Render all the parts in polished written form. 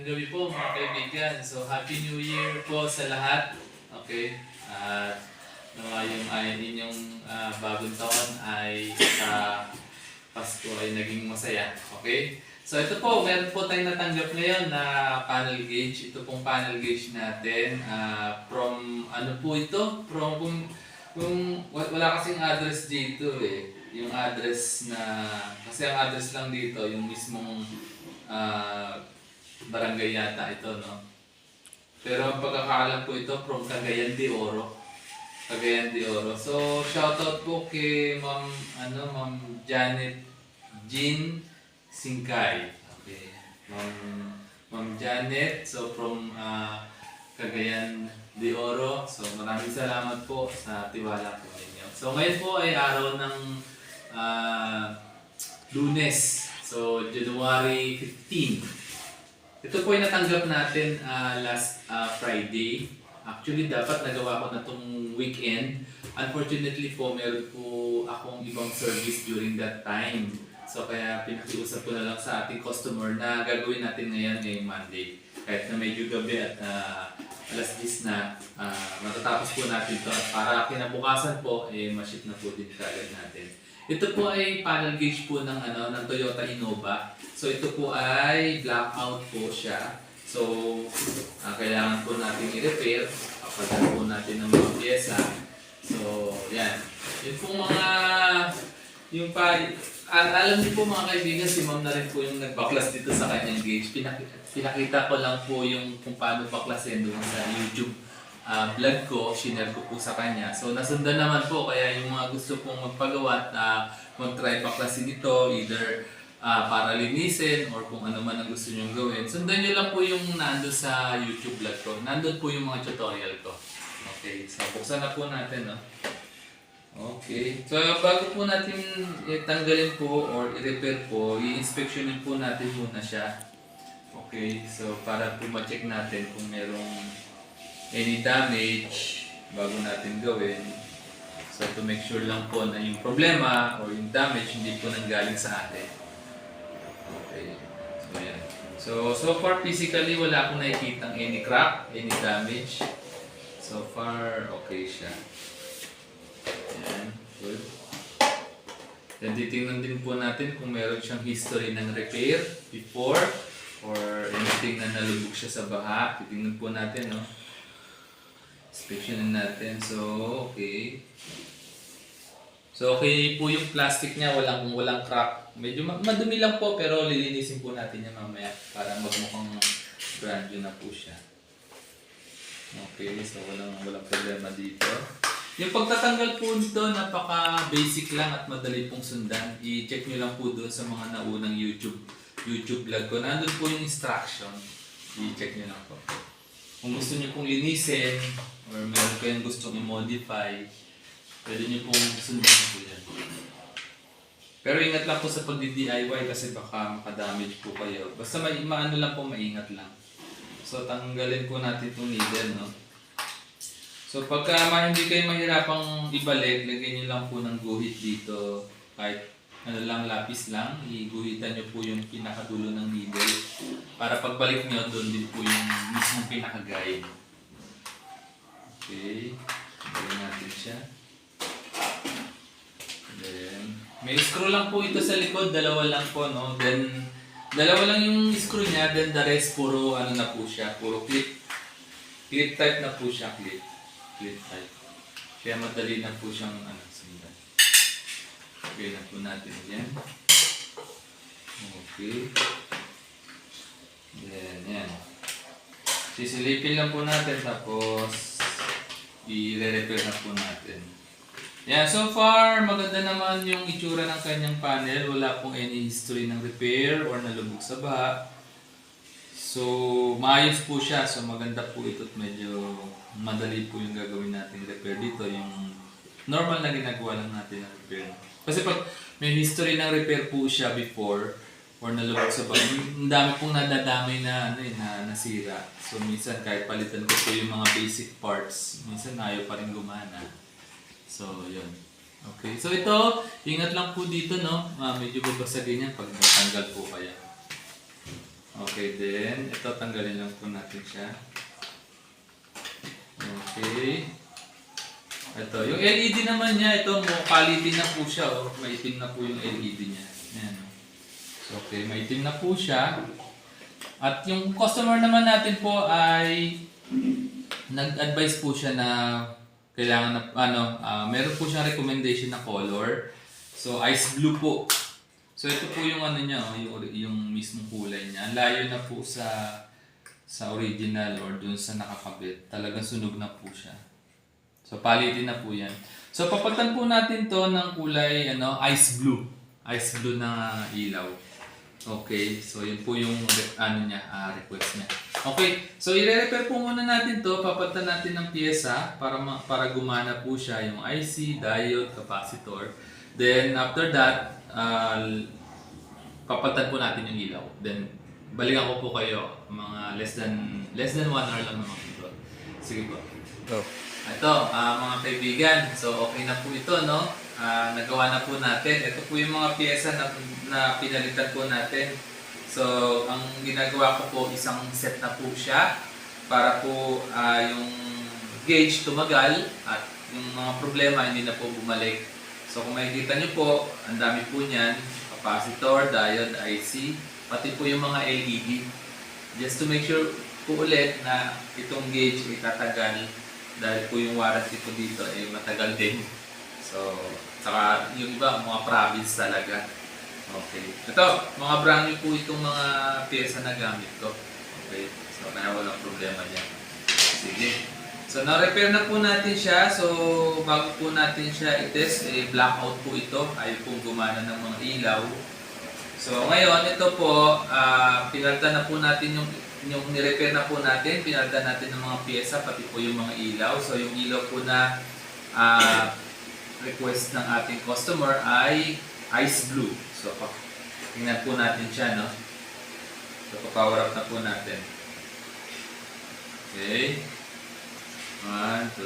Magandang gabi po mga kaibigan. So, Happy New Year po sa lahat. Okay? At nawa yung inyong bagong taon ay sa Pasko ay naging masaya. Okay? So, ito po, meron po tayong natanggap ngayon na panel gauge. Ito pong panel gauge natin. From, ano po ito? From, kung wala kasing address dito eh. Yung address na, kasi ang address lang dito, yung mismong barangay yata ito, no? Pero ang pagkakaalam ko ito from Cagayan de Oro. Cagayan de Oro. So, shoutout po kay Ma'am Janet Jean Singkay. Okay. Ma'am Janet, so from Cagayan de Oro. So, maraming salamat po sa tiwala po ninyo. So, ngayon po ay araw ng Lunes. So, January 15. Ito po ay natanggap natin last Friday. Actually, dapat nagawa ko na itong weekend. Unfortunately po, meron po akong ibang service during that time. So, kaya pinakiusap ko na lang sa ating customer na gagawin natin ngayong Monday. Kahit na medyo gabi at alas 10 na, matatapos po natin ito. At para kinabukasan po, ma-ship na po din kagad natin. Ito po ay panel gauge po ng Toyota Innova. So ito po ay blackout po siya. So kailangan po natin i-repair. Kapag po natin ng mga pyesa. So yan. Yun po alam niyo po mga kaibigan, si ma'am na rin po yung nagbaklas dito sa kanyang gauge. Pinakita ko lang po yung kung paano baklasin doon sa YouTube vlog ko, shinare ko po sa kanya. So nasundan naman po, kaya yung mga gusto pong magpagawa at mag-try baklasin ito, either para linisin or kung ano man ang gusto nyong gawin, sundan nyo lang po yung nandun sa YouTube vlog ko. Nandun po yung mga tutorial ko. Okay, so buksan na po natin. No? Okay, so bago po natin tanggalin po or i-repair po, i-inspectionin po natin muna siya. Okay, so para po ma-check natin kung merong any damage bago natin gawin. So to make sure lang po na yung problema or yung damage hindi po nanggaling sa atin. Okay. So yan. So far physically wala akong nakikitang any crack, any damage. So far okay siya. Yan. Good. Then titingnan din po natin kung meron siyang history ng repair before or anything na nalubog siya sa baha. Titingnan po natin, no? Inspectionin natin. So, okay. So, okay po yung plastic niya. Walang crack. Medyo madumi lang po, pero lilinisin po natin yan mamaya para magmukhang brand new na po siya. Okay, so walang problema dito. Yung pagtatanggal po nito, napaka-basic lang at madali pong sundan. I-check nyo lang po doon sa mga naunang YouTube vlog ko. Nandun po yung instruction. I-check nyo lang po. Kung gusto nyo pong linisin, or meron kayong gustong i-modify, pwede nyo pong sundan po yan. Pero ingat lang po sa pagdi-DIY kasi baka makadamage po kayo. Basta maano lang po, maingat lang. So tanggalin po natin itong needle, no? So pagka hindi kayo mahirapang ibalik, lagyan nyo lang po ng guhit dito. Kahit lapis lang, iguhitan nyo po yung pinakadulo ng needle. Para pagbalik nyo, doon din po yung mismong pinaka-guide. Okay, gawin natin siya. Then, may screw lang po ito sa likod, dalawa lang po, no? Then, dalawa lang yung screw niya, then the rest puro na po siya, puro clip. Clip type na po siya, clip type. Kaya madali na po siyang sundan. Okay na po natin yan. Okay. Then, yan. Sisilipin lang po natin, tapos i-repair na po natin. Yan, so far, maganda naman yung itsura ng kanyang panel. Wala pong any history ng repair or nalubog sa baha. So, maayos po siya. So, maganda po ito at medyo madali po yung gagawin natin repair dito. Yung normal na ginagawa lang natin ng repair. Kasi pag may history ng repair po siya before or nalubog sa baha, ang dami pong nadadamay na nasira. So, minsan kahit palitan ko po yung mga basic parts, minsan ayaw pa rin gumana. So, yun. Okay. So, ito, ingat lang po dito, no? Medyo babasagin yan pag natanggal po kaya. Okay, then ito tanggalin lang po natin siya. Okay. Ito, yung LED naman niya, ito quality na po siya. Oh. Maitim na po yung LED niya. Ayan. So, okay, maitim na po siya. At yung customer naman natin po ay nag-advise po siya na kailangan na, meron po siyang recommendation na color. So, ice blue po. So, ito po yung ano niya, yung mismong kulay niya. Ang layo na po sa original or dun sa nakakabit. Talagang sunog na po siya. So, palitin na po yan. So, papalitan po natin to ng kulay ice blue. Ice blue na ilaw. Okay, so yun po yung request niya. Okay, so i-repair po muna natin to. Papalitan natin ng pyesa para gumana po siya yung IC, diode, capacitor. Then, after that, papalitan po natin yung ilaw. Then, balikan ko po kayo mga less than 1 hour lang naman ito. Sige po. Go. Ito, mga kaibigan, so okay na po ito, no? Nagawa na po natin. Ito po yung mga pyesa na pinalitan po natin. So, ang ginagawa ko po, isang set na po siya para po yung gauge tumagal at yung mga problema hindi na po bumalik. So, kung makikita nyo po, ang dami po niyan, capacitor, diode, IC, pati po yung mga LED. Just to make sure po ulit na itong gauge ay tatagal dahil po yung warranty po dito ay matagal din. So, saka yung iba, mga province talaga. Okay. Ito, mga brand new po itong mga pyesa na gamit ko. Okay. So, kaya walang problema dyan. Sige. So, na-repair na po natin siya. So, bago po natin siya i-test, blackout po ito. Ayaw pong gumana ng mga ilaw. So, ngayon, ito po, pinalitan na po natin yung ni-repair na po natin, pinalitan natin ng mga pyesa, pati po yung mga ilaw. So, yung ilaw po na request ng ating customer ay ice blue. So, tingnan po natin siya, no? So, power up na po natin. Okay. 1, 2,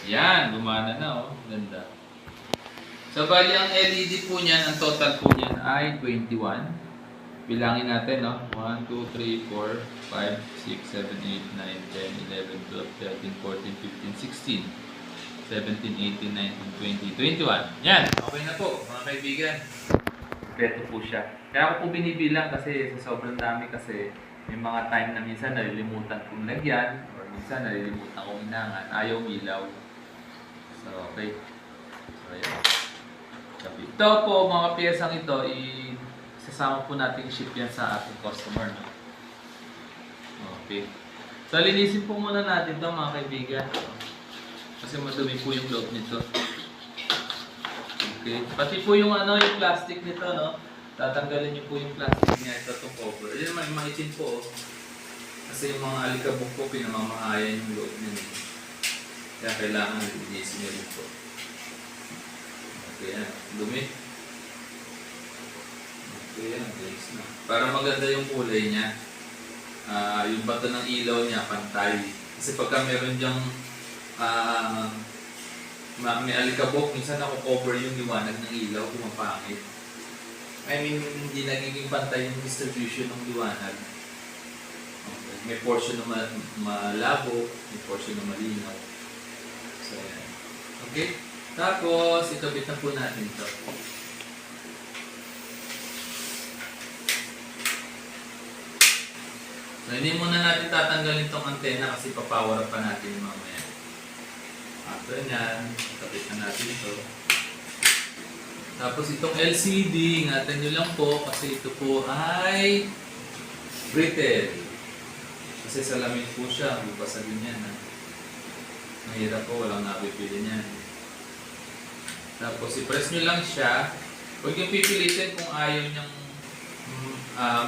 3. Yan, gumana na, oh. Ganda. So, bali ang LED po niyan, ang total po niyan ay 21. Bilangin natin, no? 1, 2, 3, 4, 5, 6, 7, 8, 9, 10, 11, 12, 13, 14, 15, 16, 17, 18, 19, 20, 21. Yan, okay na po, mga kaibigan. Kompleto po siya. Kaya ako po binibilang kasi sa sobrang dami kasi may mga time na minsan nalilimutan kong lagyan or minsan nalilimutan kong inangan. Ayaw ilaw. So, okay. So, ayan. Ito po, mga piyesang ito, isasama po natin ship yan sa ating customer. No? Okay. So, linisin po muna natin ito, mga kaibigan. Kasi madumi po yung loob nito. Okay. Pati po yung yung plastic nito, no? Tatanggalin niyo po yung plastic niya, ito itong cover. Yan naman, maitin po. Kasi yung mga alikabok po, pinamamahayan yung loob niya. Kaya kailangan linisin niyo rin po. Okay, yan. Dumi. Okay, yan. Guys, na. Para maganda yung kulay niya, yung bato ng ilaw niya, pantay. Kasi pagka meron dyang may alikabok, minsan ako-cover yung liwanag ng ilaw, pumapangit. I mean, hindi nagiging pantay yung distribution ng liwanag. Okay. May portion na malabo, may portion na malinaw. So, yan. Okay? Tapos, ikabit na po natin ito. So, hindi muna natin tatanggalin itong antena kasi papower up pa natin mamaya. After nyan, ikabit na natin ito. Tapos itong LCD, ingatan nyo lang po kasi ito po ay brittle. Kasi salamin po siya, bubasagin yan. Mahirap po, walang nabibili niyan. Tapos i-press nyo lang siya. Huwag yung pipilitin kung ayaw nyang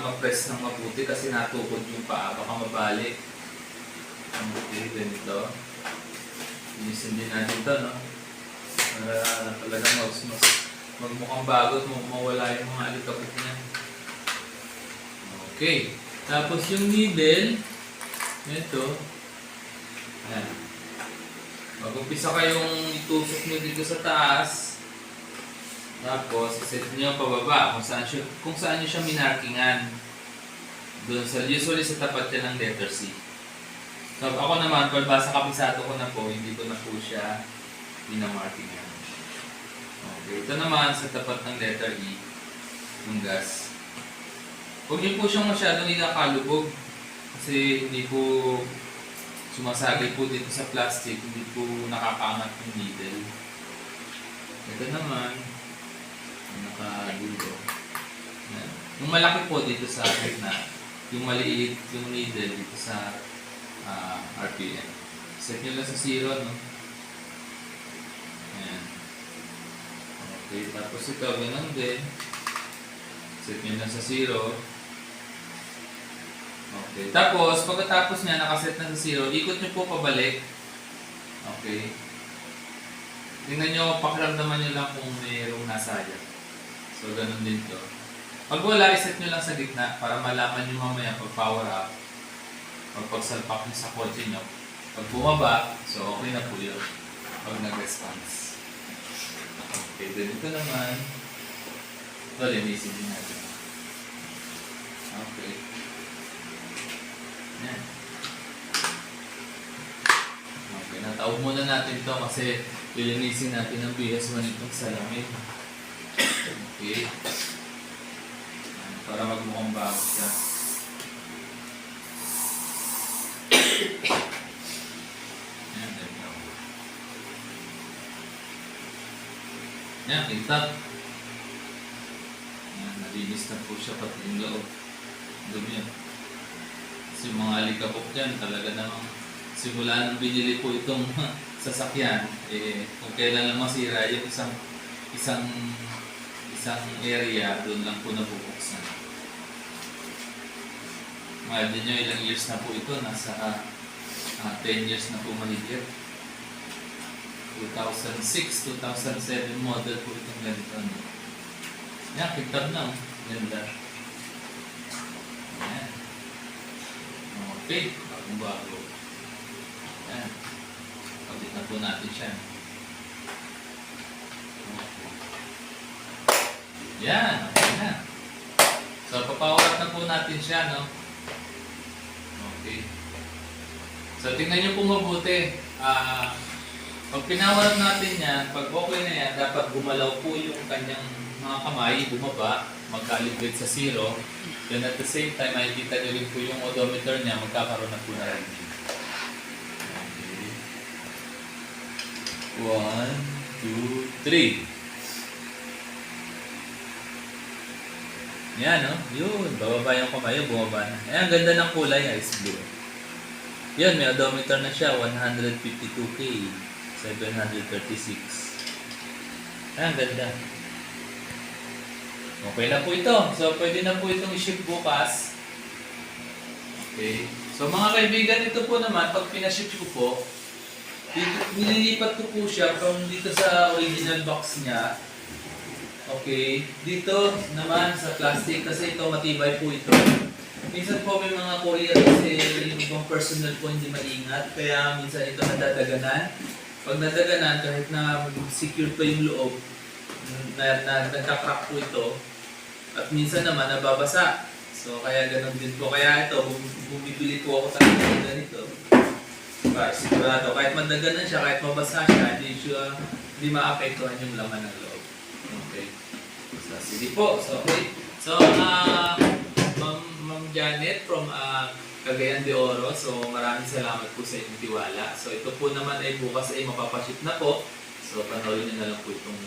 ma-press ng mabuti kasi natukod yung paa, baka mabalik. Okay, ganito. Inisin din natin ito, no? Para talagang magmukhang bago at mawala yung mga alikabok niya. Okay. Tapos yung needle, ito. Ayan. Mag-umpisa kayong itusok nyo dito sa taas. Tapos, iset nyo pababa kung saan nyo siya minarkingan. Doon sa, usually sa tapat yan ng letter C. So, ako naman, pag basa kapisado ko na po, hindi ko na po siya minamarkingan. Okay, ito naman sa tapat ng letter E, yung gas. Huwag nyo po siyang masyadong inakalubog kasi hindi po sumasagay po dito sa plastic, hindi po nakakaangat yung needle. Ito naman, nakadulo. Yung malaki po dito sa gitna, yung maliit yung needle dito sa RPM. Set nyo lang sa 0, no? Ayan. Okay, tapos ito, ganun din. Set nyo lang sa 0. Okay, tapos pagkatapos niya nakaset na sa 0, ikot nyo po pabalik. Okay. Tingnan nyo, pakiramdaman nyo lang kung mayroong nasayang. So, ganun din to. Pag wala, iset nyo lang sa gitna para malaman nyo mamaya pag power up o pagsalpak nyo sa kotse nyo. Pag bumaba, so okay na po yun. Pag nag-response. Okay, then ito naman. Ito, linisin din natin. Okay. Yan. Okay, natawag muna natin to kasi lilinisin natin ang BS1 itong salamin. Okay. Para magmukhang bago siya. Ayan, there we go. Ayan, tingtap. Ayan, nalinis na po siya pati yung loob. Dumi yan. Kasi yung mga alikabok dyan, talaga namang simula nang binili po itong sasakyan, kung kailan lang masira yung isang area, doon lang po nabubuksan. Imagine nyo ilang years na po ito, nasa 10 years na po mahigit. 2006, 2007 model po itong ganito. Yan, kitab na. Ganda. Yan. Okay, bagong bago. Yan. Pagit na po natin siya. Okay. Yan, okay na. So, papower up na po natin siya, no? Okay. So, tingnan nyo po mabuti. Pag pinower up natin yan, pag okay na yan, dapat gumalaw po yung kanyang mga kamay, bumaba, mag-calibrate sa 0. Then at the same time, makikita nyo rin po yung odometer niya, magkakaroon na po na rin. Okay. 1, 2, 3. Yan, no? Yun. Bababa yung kamay, bumaba na. Ayan, ganda ng kulay, ice blue. Yan, may odometer na siya, 152K, 736. Ayan, ganda. Okay na po ito. So, pwede na po itong i-ship bukas. Okay. So, mga kaibigan, ito po naman, pag pinaship ko po, nililipat ko po siya from dito sa original box niya. Okay. Dito naman sa plastic, kasi ito matibay po ito. Minsan po may mga courier kasi yung ibang personal po hindi maingat, kaya minsan ito nadadaganan. Pag nadaganan, kahit na secure pa yung loob, nagka-crack po ito. At minsan naman nababasa. So kaya ganun din po. Kaya ito, bumibili po ako ng ganito. Para sigurado, kahit madaganan siya, kahit mabasa siya, hindi maapektuhan yung laman ng loob. Okay. So sige po. So, okay. So, Ma'am Janet from Cagayan de Oro. So maraming salamat po sa inyong tiwala. So ito po naman ay bukas ay mapapaship na po. So panoorin niyo na lang po itong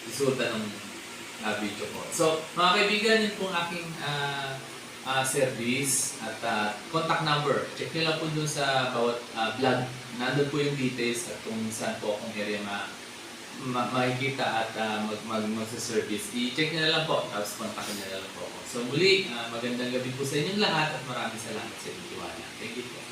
resulta ng video ko. So, mga kaibigan, yun pong aking service at contact number. Check nyo lang po dun sa bawat vlog. Nandun po yung details at kung saan po akong area makikita at magsa-service. I-check nyo na lang po, tapos kontakin nyo na lang po ako. So, muli, magandang gabi po sa inyong lahat at maraming salamat sa inyong tiwala. Thank you po.